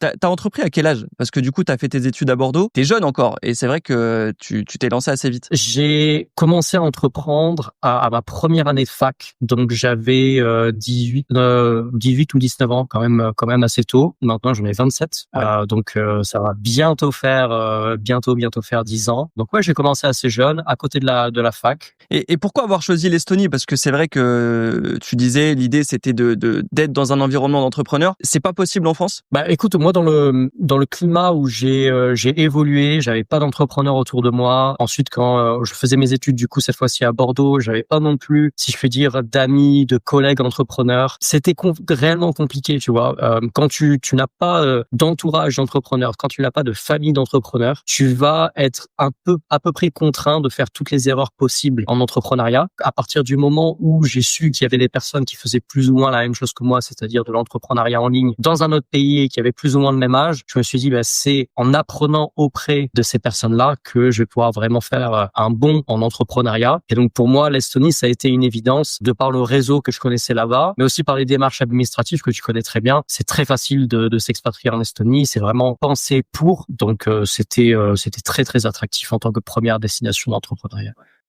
T'as entrepris à quel âge? Parce que du coup, t'as fait tes études à Bordeaux. T'es jeune encore, et c'est vrai que tu t'es lancé assez vite. J'ai commencé à entreprendre à ma première année de fac, donc j'avais 18 ou 19 ans, quand même assez tôt. Maintenant, j'en ai 27, Ouais. donc ça va bientôt faire 10 ans. Donc ouais, j'ai commencé assez jeune, à côté de la fac. Et pourquoi avoir choisi l'Estonie? Parce que c'est vrai que tu disais l'idée c'était d'être dans un environnement d'entrepreneurs. C'est pas possible en France? Bah écoute, moi dans le climat où j'ai évolué, j'avais pas d'entrepreneurs autour de moi. Ensuite, quand je faisais mes études du coup cette fois-ci à Bordeaux, j'avais pas non plus, si je puis dire, d'amis, de collègues entrepreneurs. C'était réellement compliqué, tu vois. Quand tu n'as pas d'entourage d'entrepreneurs, quand tu n'as pas de famille d'entrepreneurs, tu vas être à peu près contraint de faire toutes les erreurs possibles en entrepreneuriat. À partir du moment où j'ai su qu'il y avait des personnes qui faisaient plus ou moins la même chose que moi, c'est-à-dire de l'entrepreneuriat en ligne dans un autre pays et qui avaient plus ou moins le même âge, je me suis dit, c'est en apprenant auprès de ces personnes-là que je vais pouvoir vraiment faire un bond en entrepreneuriat. Et donc pour moi, l'Estonie, ça a été une évidence de par le réseau que je connaissais là-bas, mais aussi par les démarches administratives que tu connais très bien. C'est très facile de s'expatrier en Estonie. C'est vraiment pensé pour. Donc c'était très très attractif en tant que première destination d'entrepreneuriat.